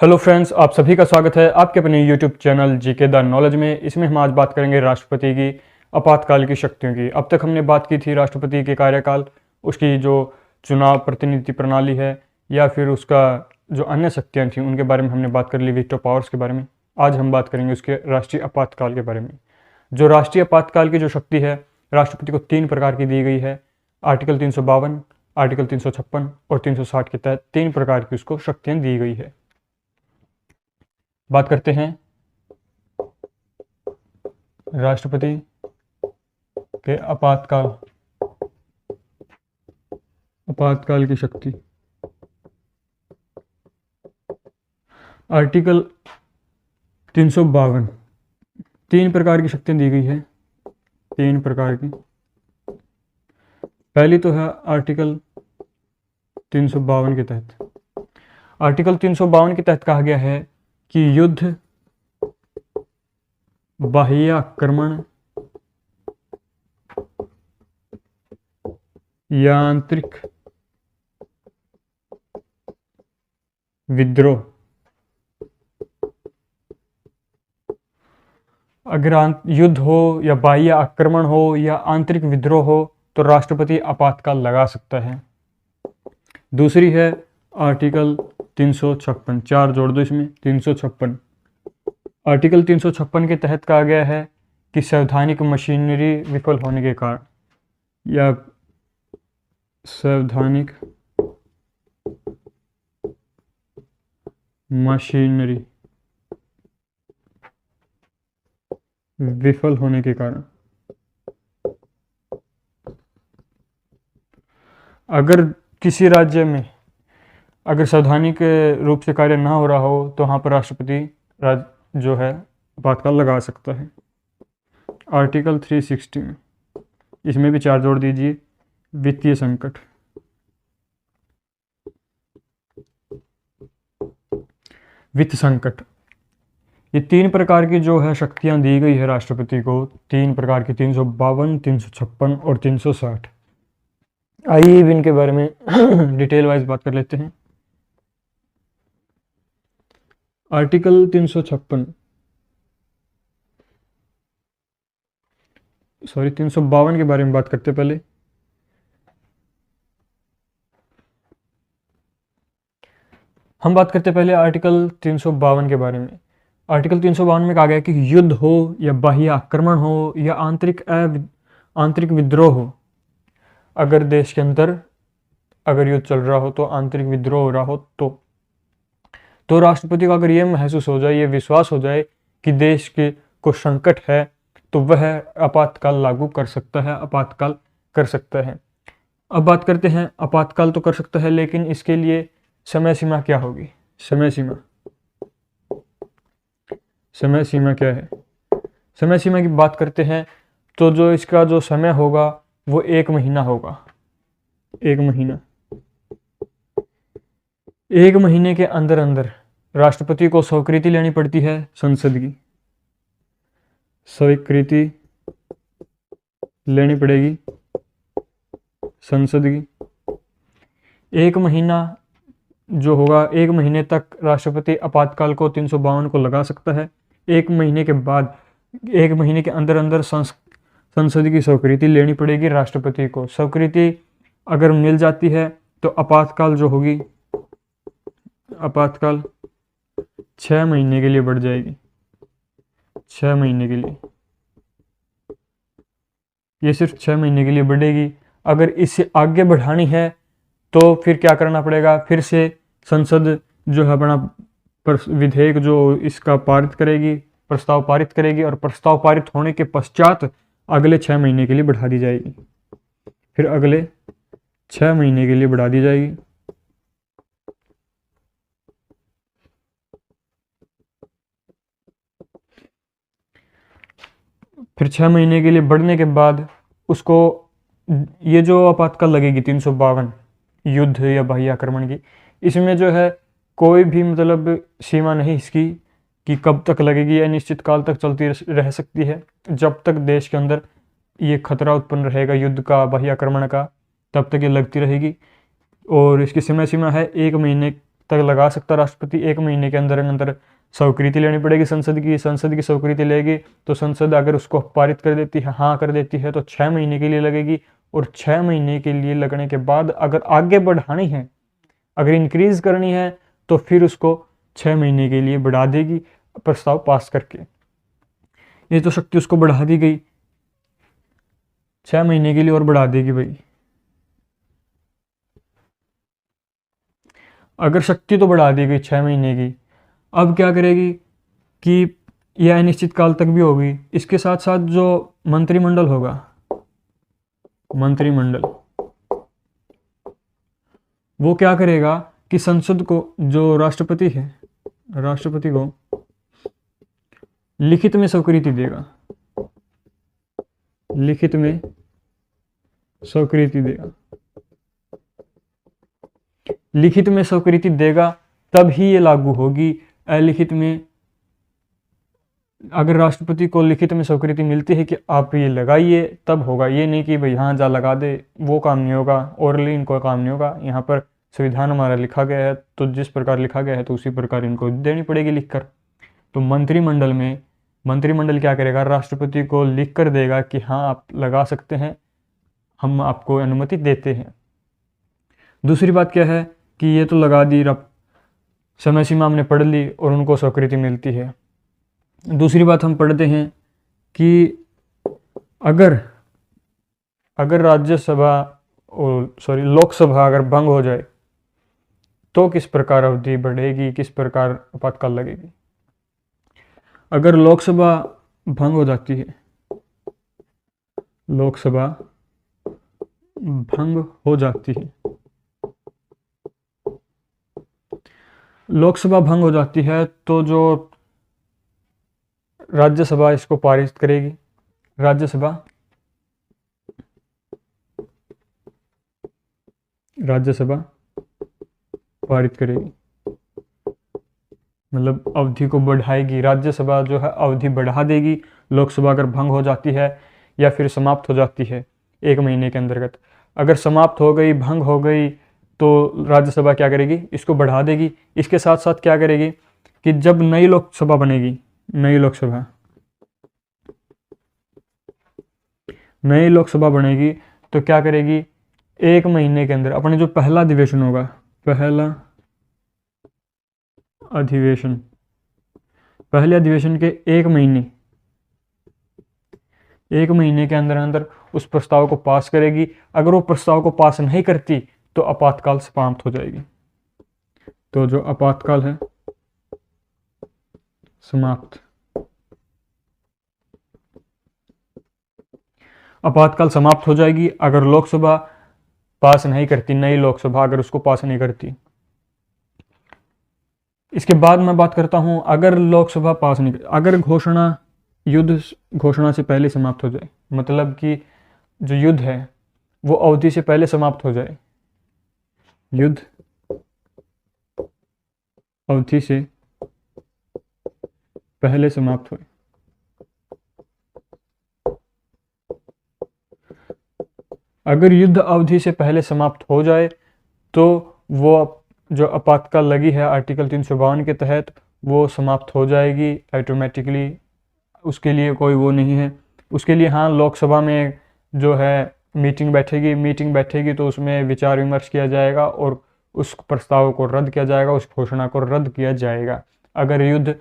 Hello friends, आप सभी का स्वागत है आपके अपने YouTube channel GK the knowledge में। इसमें हम आज बात करेंगे राष्ट्रपति की आपातकाल की शक्तियों की। अब तक हमने बात की थी राष्ट्रपति के कार्यकाल, उसकी जो चुनाव प्रतिनिधि प्रणाली है या फिर उसका जो अन्य शक्तियाँ थी उनके बारे में हमने बात कर ली, वीटो पावर्स के बारे में। आज हम बात करेंगे उसके राष्ट्रीय आपातकाल के बारे में। जो राष्ट्रीय आपातकाल की जो शक्ति है राष्ट्रपति को 3 प्रकार की दी गई है। आर्टिकल 352, आर्टिकल 356 और 360 के तहत 3 प्रकार की उसको शक्तियाँ दी गई है। बात करते हैं राष्ट्रपति के आपातकाल की शक्ति। आर्टिकल 352 3 प्रकार की शक्तियां दी गई है। 3 प्रकार की। पहली तो है आर्टिकल 352 के तहत। आर्टिकल 352 के तहत कहा गया है कि युद्ध, बाह्य आक्रमण या आंतरिक विद्रोह, अगर युद्ध हो या बाह्य आक्रमण हो या आंतरिक विद्रोह हो तो राष्ट्रपति आपातकाल लगा सकता है। दूसरी है आर्टिकल 356, 4 जोड़ दो इसमें, 356। आर्टिकल 356 के तहत कहा गया है कि संवैधानिक मशीनरी विफल होने के कारण या संवैधानिक मशीनरी विफल होने के कारण अगर किसी राज्य में अगर संवैधानिक रूप से कार्य ना हो रहा हो तो वहाँ पर राष्ट्रपति जो है आपातकाल लगा सकता है। आर्टिकल 360 में, इसमें भी 4 जोड़ दीजिए। वित्तीय संकट, वित्त संकट, ये 3 प्रकार की जो है शक्तियां दी गई है राष्ट्रपति को। 3 प्रकार की, 352, 356 और 360। आइए अब इनके बारे में डिटेल वाइज बात कर लेते हैं। आर्टिकल 352 352 के बारे में बात करते पहले। हम बात करते पहले आर्टिकल 352 के बारे में। आर्टिकल 352 में कहा गया कि युद्ध हो या बाह्य आक्रमण हो या आंतरिक विद्रोह हो, अगर देश के अंदर अगर युद्ध चल रहा हो तो आंतरिक विद्रोह हो रहा हो तो राष्ट्रपति को अगर ये महसूस हो जाए, ये विश्वास हो जाए कि देश के को संकट है तो वह आपातकाल लागू कर सकता है, आपातकाल कर सकता है। अब बात करते हैं आपातकाल तो कर सकता है, लेकिन इसके लिए समय सीमा क्या होगी? समय सीमा क्या है? समय सीमा की बात करते हैं तो जो इसका जो समय होगा वो 1 महीना होगा। 1 महीना। 1 महीने के अंदर अंदर राष्ट्रपति को स्वीकृति लेनी पड़ती है संसद की। स्वीकृति लेनी पड़ेगी संसद की। 1 महीना जो होगा, 1 महीने तक राष्ट्रपति आपातकाल को 352 को लगा सकता है। 1 महीने के बाद, 1 महीने के अंदर अंदर संसद की स्वीकृति लेनी पड़ेगी राष्ट्रपति को। स्वीकृति अगर मिल जाती है तो आपातकाल जो होगी, आपातकाल 6 महीने के लिए बढ़ जाएगी। 6 महीने के लिए, ये सिर्फ 6 महीने के लिए बढ़ेगी। अगर इससे आगे बढ़ानी है तो फिर क्या करना पड़ेगा? फिर से संसद जो है अपना विधेयक जो इसका पारित करेगी, प्रस्ताव पारित करेगी, और प्रस्ताव पारित होने के पश्चात अगले 6 महीने के लिए बढ़ा दी जाएगी। फिर अगले 6 महीने के लिए बढ़ा दी जाएगी। फिर 6 महीने के लिए बढ़ने के बाद उसको ये जो आपातकाल लगेगी 352 युद्ध या बाह्य आक्रमण की, इसमें जो है कोई भी मतलब सीमा नहीं इसकी कि कब तक लगेगी, या निश्चित काल तक चलती रह सकती है। जब तक देश के अंदर ये खतरा उत्पन्न रहेगा युद्ध का, बाह्य आक्रमण का, तब तक ये लगती रहेगी। और इसकी समय सीमा है 1 महीने तक लगा सकता राष्ट्रपति। 1 महीने के अंदर अंदर स्वीकृति लेनी पड़ेगी संसद की स्वीकृति लेगी तो संसद अगर उसको पारित कर देती है, हाँ कर देती है, तो 6 महीने के लिए लगेगी। और 6 महीने के लिए लगने के बाद अगर आगे बढ़ानी है, अगर इंक्रीज करनी है, तो फिर उसको 6 महीने के लिए बढ़ा देगी प्रस्ताव पास करके। ये तो शक्ति उसको बढ़ा दी गई, 6 महीने के लिए और बढ़ा देगी भाई। अगर शक्ति तो बढ़ा दी गई 6 महीने की, अब क्या करेगी कि यह अनिश्चित काल तक भी होगी। इसके साथ साथ जो मंत्रिमंडल होगा, मंत्रिमंडल वो क्या करेगा कि संसद को, जो राष्ट्रपति है, राष्ट्रपति को लिखित में स्वीकृति देगा, लिखित में स्वीकृति देगा, लिखित में स्वीकृति देगा तब ही ये लागू होगी। अलिखित में अगर राष्ट्रपति को लिखित में स्वीकृति मिलती है कि आप ये लगाइए तब होगा, ये नहीं कि भाई हाँ जा लगा दे, वो काम नहीं होगा। ओरली इनको काम नहीं होगा। यहाँ पर संविधान हमारा लिखा गया है तो जिस प्रकार लिखा गया है तो उसी प्रकार इनको देनी पड़ेगी लिखकर। तो मंत्रिमंडल में, मंत्रिमंडल क्या करेगा, राष्ट्रपति को लिख कर देगा कि हाँ आप लगा सकते हैं, हम आपको अनुमति देते हैं। दूसरी बात क्या है कि ये तो लगा दी, समय सीमा हमने पढ़ ली और उनको स्वीकृति मिलती है। दूसरी बात हम पढ़ते हैं कि अगर राज्यसभा और लोकसभा अगर भंग हो जाए तो किस प्रकार अवधि बढ़ेगी, किस प्रकार आपातकाल लगेगी। अगर लोकसभा भंग हो जाती है, लोकसभा भंग हो जाती है, लोकसभा भंग हो जाती है तो जो राज्यसभा इसको पारित करेगी, राज्यसभा पारित करेगी, मतलब अवधि को बढ़ाएगी। राज्यसभा जो है अवधि बढ़ा देगी। लोकसभा अगर भंग हो जाती है या फिर समाप्त हो जाती है 1 महीने के अंतर्गत, अगर समाप्त हो गई, भंग हो गई, तो राज्यसभा क्या करेगी, इसको बढ़ा देगी। इसके साथ साथ क्या करेगी कि जब नई लोकसभा बनेगी, नई लोकसभा बनेगी तो क्या करेगी, 1 महीने के अंदर अपने जो पहला अधिवेशन होगा, पहले अधिवेशन के 1 महीने के अंदर अंदर उस प्रस्ताव को पास करेगी। अगर वो प्रस्ताव को पास नहीं करती तो आपातकाल समाप्त हो जाएगी। तो जो आपातकाल है समाप्त, आपातकाल समाप्त हो जाएगी अगर लोकसभा पास नहीं करती, नई लोकसभा अगर उसको पास नहीं करती। इसके बाद मैं बात करता हूं, अगर लोकसभा पास नहीं, अगर युद्ध घोषणा से पहले समाप्त हो जाए, मतलब कि जो युद्ध है वो अवधि से पहले समाप्त हो जाए, युद्ध अवधि से पहले समाप्त हुए, अगर युद्ध अवधि से पहले समाप्त हो जाए तो वो जो आपातकाल लगी है आर्टिकल 352 के तहत वो समाप्त हो जाएगी ऑटोमेटिकली। उसके लिए कोई वो नहीं है। उसके लिए हाँ, लोकसभा में जो है मीटिंग बैठेगी तो उसमें विचार विमर्श किया जाएगा और उस प्रस्ताव को रद्द किया जाएगा, उस घोषणा को रद्द किया जाएगा अगर युद्ध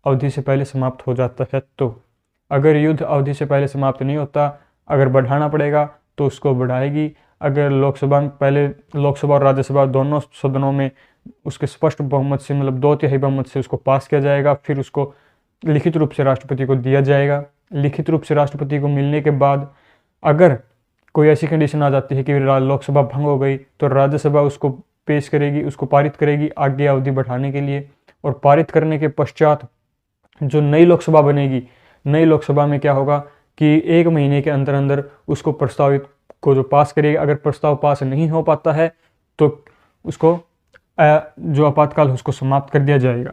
अवधि से पहले समाप्त हो जाता है। तो अगर युद्ध अवधि से पहले समाप्त नहीं होता, अगर बढ़ाना पड़ेगा तो उसको बढ़ाएगी। अगर लोकसभा और राज्यसभा दोनों सदनों में उसके स्पष्ट बहुमत से, मतलब 2/3 बहुमत से उसको पास किया जाएगा, फिर उसको लिखित रूप से राष्ट्रपति को दिया जाएगा। लिखित रूप से राष्ट्रपति को मिलने के बाद अगर कोई ऐसी कंडीशन आ जाती है कि लोकसभा भंग हो गई तो राज्यसभा उसको पेश करेगी, उसको पारित करेगी आगे अवधि बढ़ाने के लिए। और पारित करने के पश्चात जो नई लोकसभा बनेगी, नई लोकसभा में क्या होगा कि 1 महीने के अंदर अंदर उसको प्रस्तावित को जो पास करेगा। अगर प्रस्ताव पास नहीं हो पाता है तो उसको जो आपातकाल उसको समाप्त कर दिया जाएगा।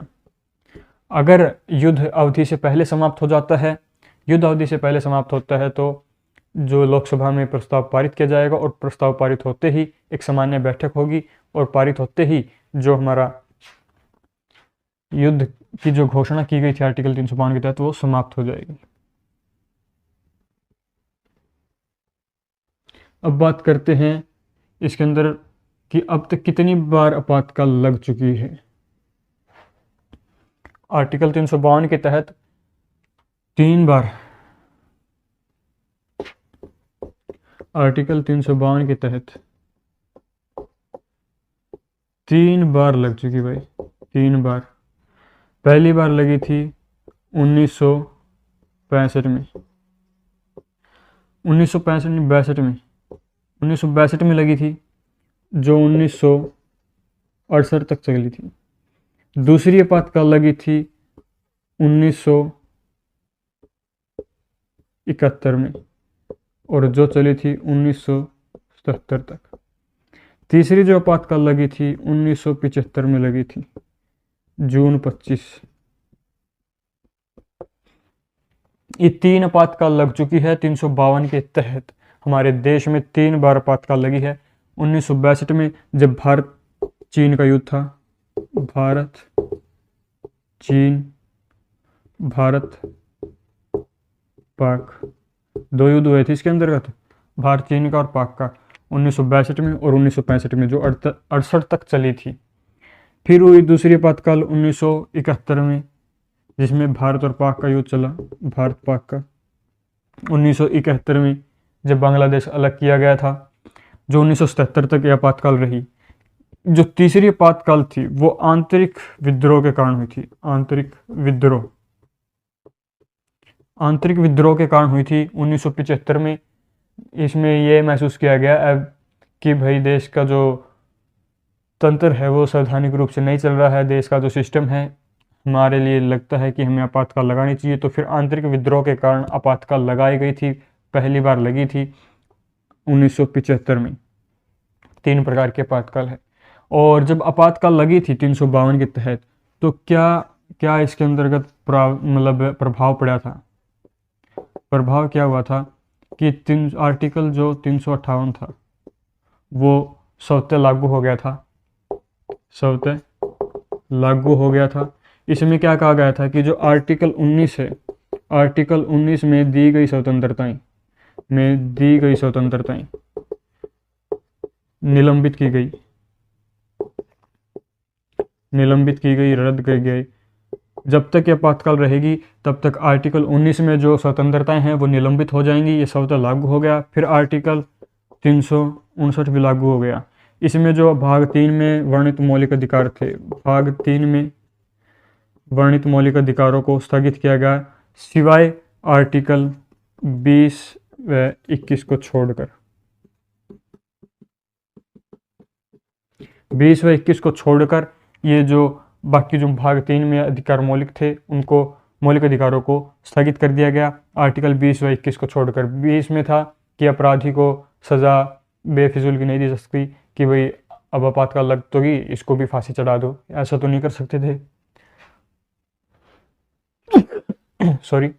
अगर युद्ध अवधि से पहले समाप्त हो जाता है, युद्ध अवधि से पहले समाप्त होता है तो जो लोकसभा में प्रस्ताव पारित किया जाएगा और प्रस्ताव पारित होते ही एक सामान्य बैठक होगी और पारित होते ही जो हमारा युद्ध की जो घोषणा की गई थी आर्टिकल 352 के तहत वो समाप्त हो जाएगी। अब बात करते हैं इसके अंदर कि अब तक कितनी बार आपातकाल लग चुकी है। आर्टिकल 352 के तहत 3 बार, आर्टिकल 352 के तहत 3 बार लग चुकी भाई, 3 बार। पहली बार लगी थी 1965 में, 1962 में लगी थी, जो 1968 तक चली थी। दूसरी आपातकाल लगी थी 1971 में और जो चली थी 1977 तक। तीसरी जो आपातकाल लगी थी 1975 में लगी थी, जून 25। ये 3 आपातकाल लग चुकी है 352 के तहत। हमारे देश में 3 बार आपातकाल लगी है। 1962 में जब भारत चीन का युद्ध था, भारत चीन, भारत पाक, 2 युद्ध हुए थे इसके अंतर्गत, भारत चीन का और पाक का, 1962 में और 1965 में, जो 68 तक चली थी। फिर हुई दूसरी आपातकाल 1971 में, जिसमें भारत और पाक का युद्ध चला, भारत पाक का। 1971 में जब बांग्लादेश अलग किया गया था, जो 1977 तक यह आपातकाल रही। जो तीसरी आपातकाल थी वो आंतरिक विद्रोह के कारण हुई थी, आंतरिक विद्रोह के कारण हुई थी 1975 में। इसमें यह महसूस किया गया अब कि भाई देश का जो तंत्र है वो संवैधानिक रूप से नहीं चल रहा है, देश का जो सिस्टम है, हमारे लिए लगता है कि हमें आपातकाल लगानी चाहिए। तो फिर आंतरिक विद्रोह के कारण आपातकाल लगाई गई थी। पहली बार लगी थी 1975 में। 3 प्रकार के आपातकाल है। और जब आपातकाल लगी थी 352 के तहत, तो क्या इसके अंतर्गत प्रभाव पड़ा था। प्रभाव क्या हुआ था कि आर्टिकल जो 358 था वो स्वतः लागू हो गया था। इसमें क्या कहा गया था कि जो आर्टिकल 19 है, आर्टिकल 19 में दी गई स्वतंत्रताएं निलंबित की गई, रद्द कर गई। जब तक ये आपातकाल रहेगी तब तक आर्टिकल 19 में जो स्वतंत्रताएं हैं वो निलंबित हो जाएंगी, ये स्वतः लागू हो गया। फिर आर्टिकल 359 भी लागू हो गया। इसमें जो भाग 3 में वर्णित मौलिक अधिकार थे, भाग 3 में वर्णित मौलिक अधिकारों को स्थगित किया गया, सिवाय आर्टिकल 20 व 21 को छोड़कर। 20 व 21 को छोड़कर ये जो बाकी जो भाग 3 में अधिकार मौलिक थे, उनको मौलिक अधिकारों को स्थगित कर दिया गया। आर्टिकल 20 व 21 को छोड़कर 20 में था कि अपराधी को सज़ा बेफिजूल की नहीं दी जा सकती, कि भाई अब आपातकाल लग तो गई, इसको भी फांसी चढ़ा दो, ऐसा तो नहीं कर सकते थे। सॉरी।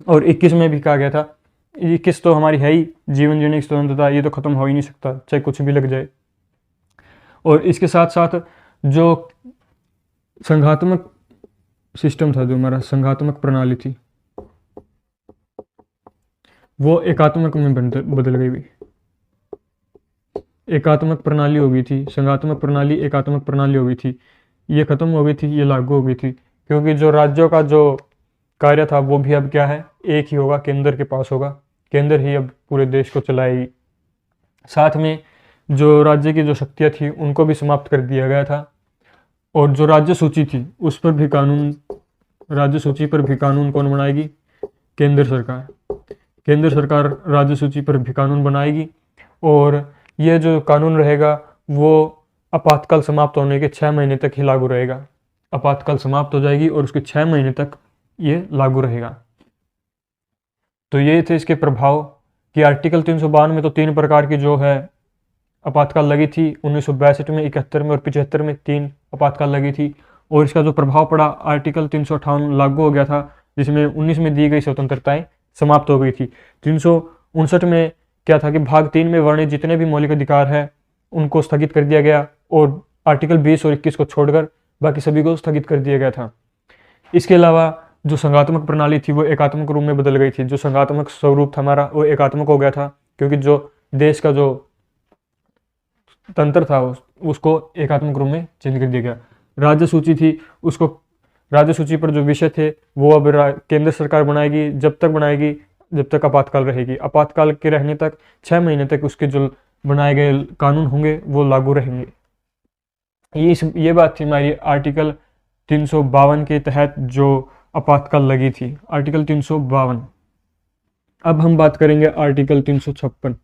और 21 में भी कहा गया था, 21 तो हमारी है ही, जीवन जीने की स्वतंत्रता, ये तो खत्म हो ही नहीं सकता, चाहे कुछ भी लग जाए। और इसके साथ साथ जो संघात्मक सिस्टम था, जो हमारा संघात्मक प्रणाली थी, वो एकात्मक में बदल गई भी। एकात्मक प्रणाली हो गई थी, संघात्मक प्रणाली एकात्मक प्रणाली हो गई थी, ये खत्म हो गई थी, ये लागू हो गई थी। क्योंकि जो राज्यों का जो कार्य था वो भी अब क्या है, एक ही होगा, केंद्र के पास होगा, केंद्र ही अब पूरे देश को चलाएगी। साथ में जो राज्य की जो शक्तियाँ थी उनको भी समाप्त कर दिया गया था। और जो राज्य सूची थी उस पर भी कानून, राज्य सूची पर भी कानून कौन बनाएगी, केंद्र सरकार। केंद्र सरकार राज्य सूची पर भी कानून बनाएगी। और ये जो कानून रहेगा वो आपातकाल समाप्त होने के 6 महीने तक ही लागू रहेगा। आपातकाल समाप्त हो जाएगी और उसके 6 महीने तक ये लागू रहेगा। तो ये थे इसके प्रभाव कि आर्टिकल 352 में तो 3 प्रकार की जो है आपातकाल लगी थी। 1962 में, 71 में और 75 में 3 आपातकाल लगी थी। और इसका जो प्रभाव पड़ा, आर्टिकल 358 लागू हो गया था, जिसमें 19 में दी गई स्वतंत्रताएं समाप्त हो गई थी। 1959 में क्या था कि भाग 3 में वर्णित जितने भी मौलिक अधिकार है उनको स्थगित कर दिया गया और आर्टिकल 20 और 21 को छोड़कर बाकी सभी को स्थगित कर दिया गया था। इसके अलावा जो संघात्मक प्रणाली थी वो एकात्मक रूप में बदल गई थी। जो संघात्मक स्वरूप था हमारा वो एकात्मक हो गया था, क्योंकि जो देश का जो तंत्र था उसको एकात्मक रूप में चेंज कर दिया गया। राज्य सूची थी, उसको राज्य सूची पर जो विषय थे वो अब केंद्र सरकार बनाएगी, जब तक बनाएगी जब तक आपातकाल रहेगी। आपातकाल के रहने तक 6 महीने तक उसके जो बनाए गए कानून होंगे वो लागू रहेंगे। ये बात थी हमारी आर्टिकल 352 के तहत जो आपातकाल लगी थी, आर्टिकल 352। अब हम बात करेंगे आर्टिकल 356।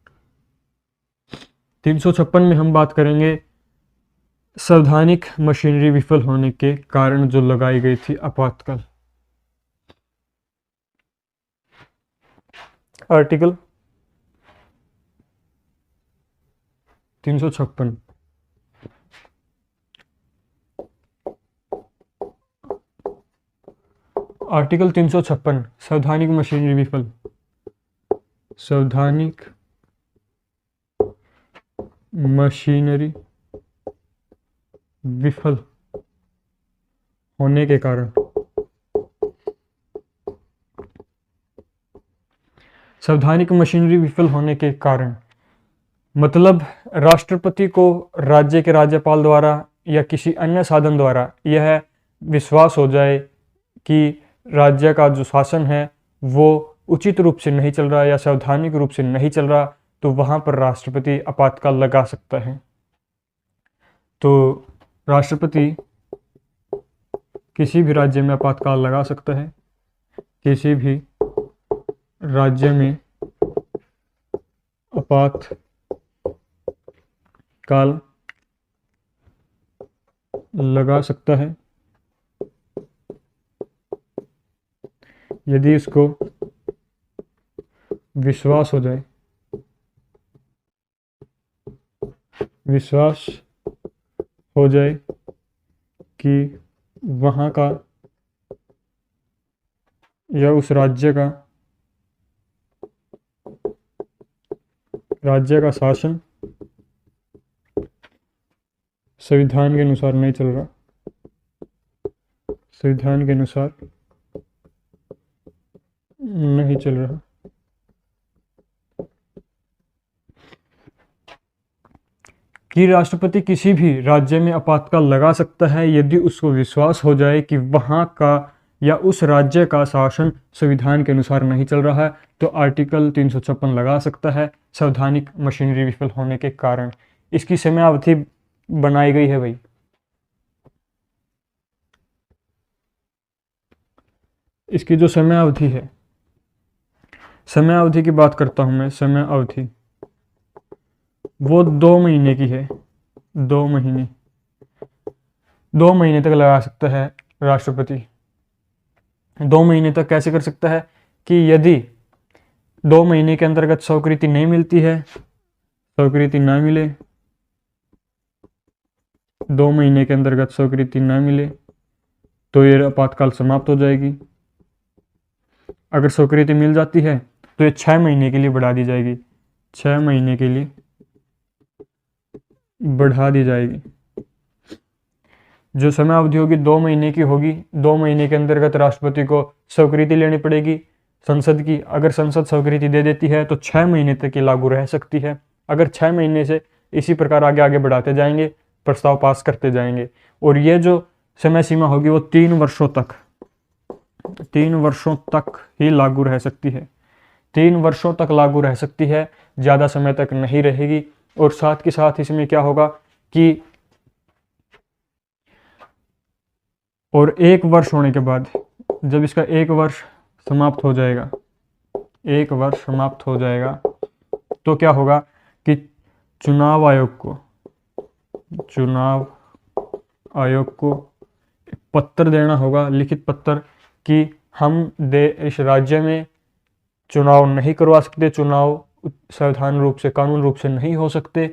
356 में हम बात करेंगे संवैधानिक मशीनरी विफल होने के कारण जो लगाई गई थी आपातकाल। आर्टिकल 356 आर्टिकल 356 संवैधानिक मशीनरी विफल। संवैधानिक मशीनरी विफल होने के कारण, संवैधानिक मशीनरी विफल होने के कारण मतलब राष्ट्रपति को राज्य के राज्यपाल द्वारा या किसी अन्य साधन द्वारा यह विश्वास हो जाए कि राज्य का जो शासन है वो उचित रूप से नहीं चल रहा या संवैधानिक रूप से नहीं चल रहा, तो वहाँ पर राष्ट्रपति आपातकाल लगा सकता है। तो राष्ट्रपति किसी भी राज्य में आपातकाल लगा सकता है, किसी भी राज्य में आपातकाल लगा सकता है यदि इसको विश्वास हो जाए, विश्वास हो जाए कि वहाँ का या उस राज्य का शासन संविधान के अनुसार नहीं चल रहा, संविधान के अनुसार नहीं चल रहा। कि राष्ट्रपति किसी भी राज्य में आपातकाल लगा सकता है यदि उसको विश्वास हो जाए कि वहाँ का या उस राज्य का शासन संविधान के अनुसार नहीं चल रहा है, तो आर्टिकल 356 लगा सकता है संवैधानिक मशीनरी विफल होने के कारण। इसकी समयावधि बनाई गई है भाई। इसकी जो समयावधि है, समयावधि की बात करता हूं मैं, समयावधि वो 2 महीने की है। 2 महीने तक लगा सकता है राष्ट्रपति। 2 महीने तक कैसे कर सकता है कि यदि 2 महीने के अंतर्गत स्वीकृति नहीं मिलती है, स्वीकृति ना मिले, 2 महीने के अंतर्गत स्वीकृति ना मिले तो ये आपातकाल समाप्त हो जाएगी। अगर स्वीकृति मिल जाती है तो ये 6 महीने के लिए बढ़ा दी जाएगी, 6 महीने के लिए बढ़ा दी जाएगी। जो समयावधि होगी 2 महीने की होगी। 2 महीने के अंतर्गत राष्ट्रपति को स्वीकृति लेनी पड़ेगी संसद की। अगर संसद स्वीकृति दे देती है तो 6 महीने तक ये लागू रह सकती है। अगर 6 महीने से इसी प्रकार आगे आगे बढ़ाते जाएंगे, प्रस्ताव पास करते जाएंगे, और ये जो समय सीमा होगी वो 3 वर्षों तक ही लागू रह सकती है। 3 वर्षों तक लागू रह सकती है, ज़्यादा समय तक नहीं रहेगी। और साथ के साथ इसमें क्या होगा कि और 1 वर्ष होने के बाद, जब इसका 1 वर्ष समाप्त हो जाएगा, 1 वर्ष समाप्त हो जाएगा, तो क्या होगा कि चुनाव आयोग को पत्र देना होगा, लिखित पत्र, कि हम इस राज्य में चुनाव नहीं करवा सकते, चुनाव संवैधानिक रूप से, कानून रूप से नहीं हो सकते,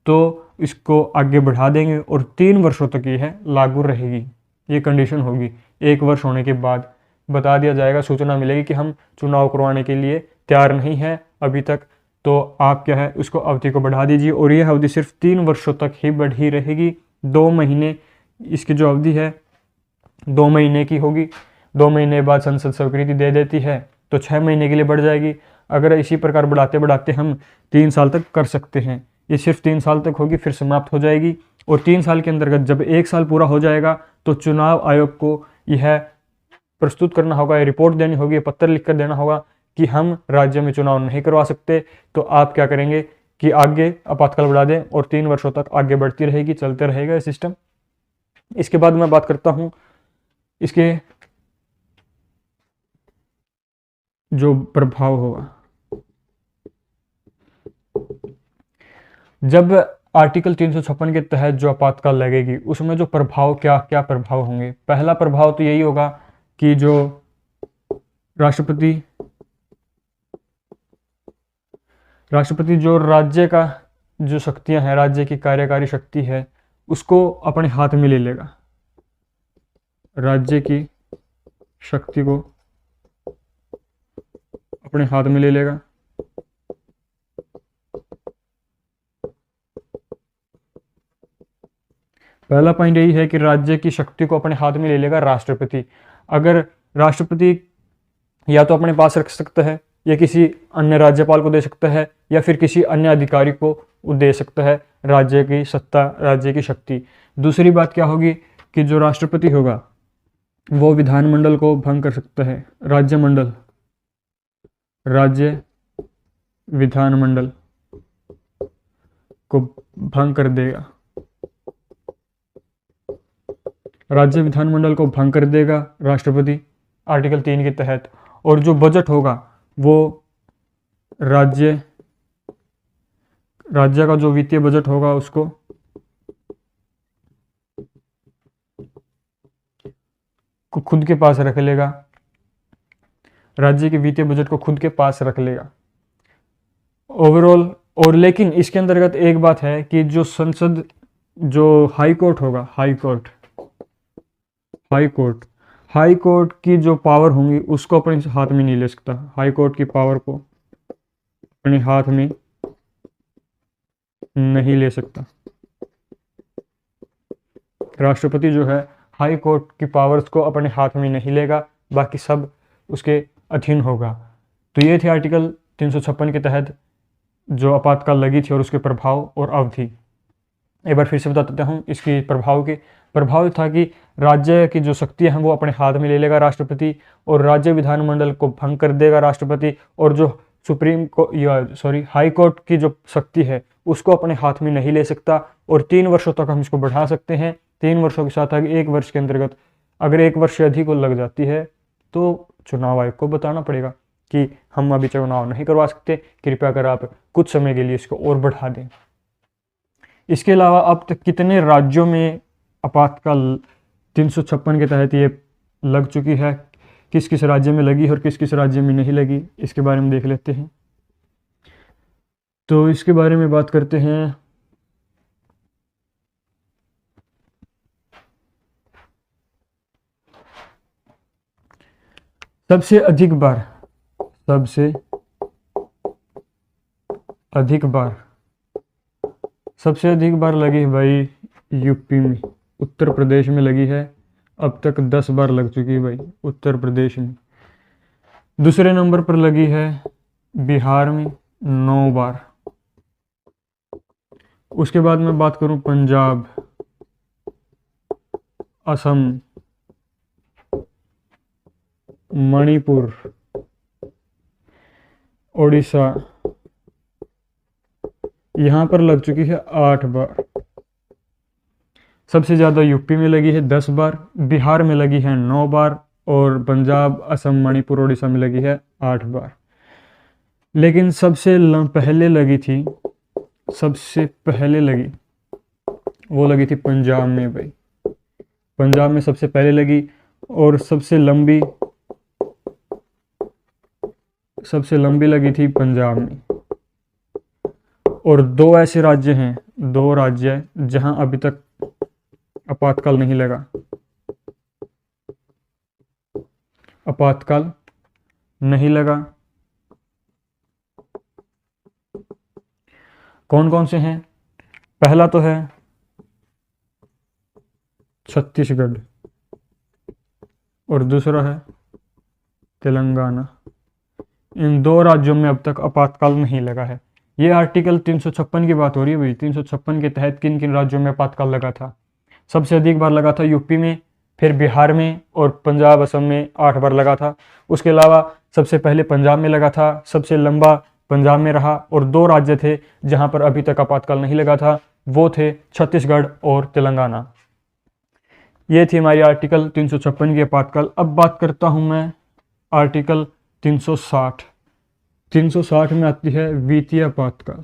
तो इसको आगे बढ़ा देंगे और 3 वर्षों तक ये लागू रहेगी। ये कंडीशन होगी। 1 वर्ष होने के बाद बता दिया जाएगा, सूचना मिलेगी कि हम चुनाव करवाने के लिए तैयार नहीं है अभी तक, तो आप क्या है उसको अवधि को बढ़ा दीजिए, और यह अवधि सिर्फ 3 वर्षों तक ही बढ़ी रहेगी। 2 महीने इसकी जो अवधि है 2 महीने की होगी। 2 महीने बाद संसद स्वीकृति दे देती है तो 6 महीने के लिए बढ़ जाएगी। अगर इसी प्रकार बढ़ाते बढ़ाते हम 3 साल तक कर सकते हैं। ये सिर्फ 3 साल तक होगी, फिर समाप्त हो जाएगी। और 3 साल के अंतर्गत जब 1 साल पूरा हो जाएगा तो चुनाव आयोग को यह प्रस्तुत करना होगा, रिपोर्ट देनी होगी, पत्र लिख कर देना होगा कि हम राज्य में चुनाव नहीं करवा सकते। तो आप क्या करेंगे कि आगे आपातकाल बढ़ा दें और 3 वर्षों तक आगे बढ़ती रहेगी, चलते रहेगा ये सिस्टम। इसके बाद मैं बात करता हूँ इसके जो प्रभाव होगा। जब आर्टिकल 356 के तहत जो आपातकाल लगेगी उसमें जो प्रभाव क्या क्या प्रभाव होंगे। पहला प्रभाव तो यही होगा कि जो राष्ट्रपति जो राज्य का जो शक्तियां हैं, राज्य की कार्यकारी शक्ति है, उसको अपने हाथ में ले लेगा। राज्य की शक्ति को अपने हाथ में ले लेगा। पहला पॉइंट यही है कि राज्य की शक्ति को अपने हाथ में ले लेगा राष्ट्रपति। अगर राष्ट्रपति या तो अपने पास रख सकता है या किसी अन्य राज्यपाल को दे सकता है या फिर किसी अन्य अधिकारी को दे सकता है राज्य की सत्ता, राज्य की शक्ति। दूसरी बात क्या होगी कि जो राष्ट्रपति होगा वो विधानमंडल को भंग कर सकता है। राज्य विधानमंडल को भंग कर देगा। राज्य विधानमंडल को भंग कर देगा राष्ट्रपति आर्टिकल 3 के तहत। और जो बजट होगा वो राज्य का जो वित्तीय बजट होगा उसको खुद के पास रख लेगा। राज्य के वित्तीय बजट को खुद के पास रख लेगा ओवरऑल। और लेकिन इसके अंतर्गत एक बात है कि जो संसद, जो हाई कोर्ट होगा, हाई कोर्ट की जो पावर होंगी उसको अपने हाथ में नहीं ले सकता। हाई कोर्ट की पावर को अपने हाथ में नहीं ले सकता। राष्ट्रपति जो है हाई कोर्ट की पावर्स को अपने हाथ में नहीं लेगा, बाकी सब उसके अधीन होगा। तो ये थे आर्टिकल 356 के तहत जो आपातकाल लगी थी और उसके प्रभाव और अवधि। एक बार फिर से बता देता हूँ इसकी प्रभाव था कि राज्य की जो शक्तियां हैं वो अपने हाथ में ले लेगा राष्ट्रपति, और राज्य विधानमंडल को भंग कर देगा राष्ट्रपति, और जो हाई कोर्ट की जो शक्ति है उसको अपने हाथ में नहीं ले सकता। और 3 वर्षों तक हम इसको बढ़ा सकते हैं। 3 वर्षों के साथ आगे 1 वर्ष के अंतर्गत अगर 1 वर्ष से अधिक लग जाती है तो चुनाव आयोग को बताना पड़ेगा कि हम अभी चुनाव नहीं करवा सकते, कृपया कर आप कुछ समय के लिए इसको और बढ़ा दें। इसके अलावा अब तक कितने राज्यों में आपातकाल 356 के तहत ये लग चुकी है, किस किस राज्य में लगी और किस किस राज्य में नहीं लगी, इसके बारे में देख लेते हैं। तो इसके बारे में बात करते हैं। सबसे अधिक बार लगी है भाई यूपी में, उत्तर प्रदेश में लगी है। अब तक 10 बार लग चुकी है भाई उत्तर प्रदेश में। दूसरे नंबर पर लगी है बिहार में 9 बार। उसके बाद मैं बात करूं पंजाब, असम, मणिपुर, उड़ीसा, यहाँ पर लग चुकी है 8 बार। सबसे ज़्यादा यूपी में लगी है 10 बार, बिहार में लगी है 9 बार, और पंजाब, असम, मणिपुर, उड़ीसा में लगी है 8 बार। लेकिन सबसे पहले लगी वो लगी थी पंजाब में भाई। पंजाब में सबसे पहले लगी, और सबसे लंबी लगी थी पंजाब में। और 2 ऐसे राज्य हैं, 2 राज्य जहां अभी तक आपातकाल नहीं लगा। कौन कौन से हैं? पहला तो है छत्तीसगढ़ और दूसरा है तेलंगाना। इन दो राज्यों में अब तक आपातकाल नहीं लगा है। ये आर्टिकल 356 की बात हो रही है भाई। 356 के तहत किन किन राज्यों में आपातकाल लगा था? सबसे अधिक बार लगा था यूपी में, फिर बिहार में और पंजाब असम में 8 बार लगा था। उसके अलावा सबसे पहले पंजाब में लगा था, सबसे लंबा पंजाब में रहा, और 2 राज्य थे जहां पर अभी तक आपातकाल नहीं लगा था, वो थे छत्तीसगढ़ और तेलंगाना। ये थी हमारी आर्टिकल 356 की आपातकाल। अब बात करता हूं मैं आर्टिकल 360। 360 में आती है वित्तीय आपातकाल।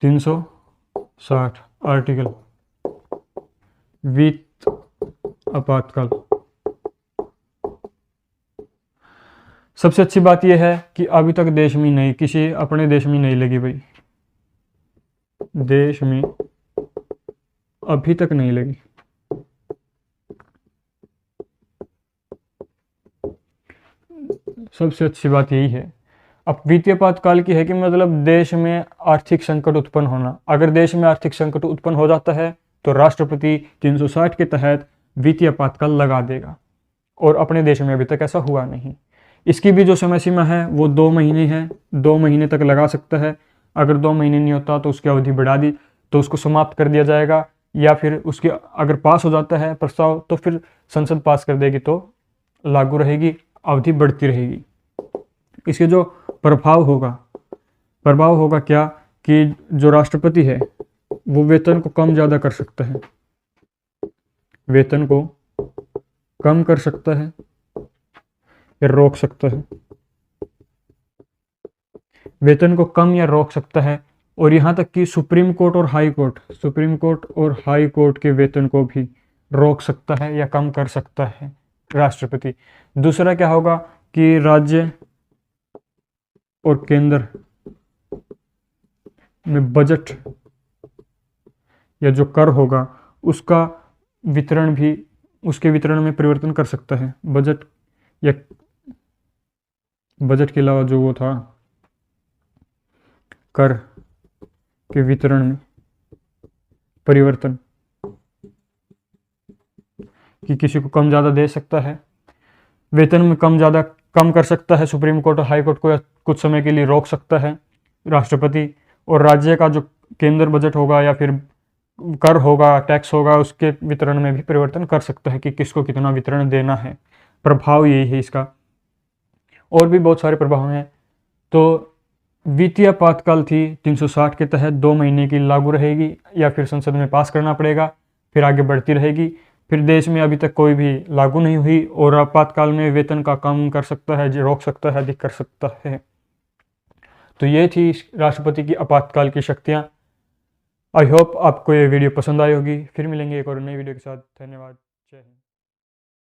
तीन सौ साठ आर्टिकल वित्त आपातकाल। सबसे अच्छी बात यह है कि अभी तक देश में नहीं, किसी अपने देश में नहीं लगी भाई। देश में अभी तक नहीं लगी। सबसे अच्छी बात यही है। अब वित्तीय आपातकाल की है कि मतलब देश में आर्थिक संकट उत्पन्न होना। अगर देश में आर्थिक संकट उत्पन्न हो जाता है तो राष्ट्रपति 360 के तहत वित्तीय आपातकाल लगा देगा, और अपने देश में अभी तक ऐसा हुआ नहीं। इसकी भी जो समय सीमा है वो 2 महीने है। 2 महीने तक लगा सकता है। अगर 2 महीने नहीं होता तो उसकी अवधि बढ़ा दी तो उसको समाप्त कर दिया जाएगा, या फिर उसके अगर पास हो जाता है प्रस्ताव तो फिर संसद पास कर देगी तो लागू रहेगी, अवधि बढ़ती रहेगी। इसके जो प्रभाव होगा क्या कि जो राष्ट्रपति है वो वेतन को कम ज़्यादा कर सकता है, वेतन को कम कर सकता है या रोक सकता है, वेतन को कम या रोक सकता है। और यहाँ तक कि सुप्रीम कोर्ट और हाई कोर्ट के वेतन को भी रोक सकता है या कम कर सकता है राष्ट्रपति। दूसरा क्या होगा कि राज्य और केंद्र में बजट या जो कर होगा उसका वितरण भी, उसके वितरण में परिवर्तन कर सकता है। बजट या बजट के अलावा जो वो था कर के वितरण में परिवर्तन, कि किसी को कम ज़्यादा दे सकता है, वेतन में कम ज़्यादा कम कर सकता है सुप्रीम कोर्ट और हाई कोर्ट को, कुछ समय के लिए रोक सकता है राष्ट्रपति। और राज्य का जो केंद्र बजट होगा या फिर कर होगा, टैक्स होगा, उसके वितरण में भी परिवर्तन कर सकता है कि किसको कितना वितरण देना है। प्रभाव यही है इसका। और भी बहुत सारे प्रभाव हैं। तो वित्तीय आपातकाल थी 360 के तहत 2 महीने की लागू रहेगी, या फिर संसद में पास करना पड़ेगा, फिर आगे बढ़ती रहेगी। फिर देश में अभी तक कोई भी लागू नहीं हुई, और आपातकाल में वेतन का कम कर सकता है, रोक सकता है, अधिक कर सकता है। तो ये थी राष्ट्रपति की आपातकाल की शक्तियाँ। आई होप आपको ये वीडियो पसंद आई होगी। फिर मिलेंगे एक और नई वीडियो के साथ। धन्यवाद। जय हिंद।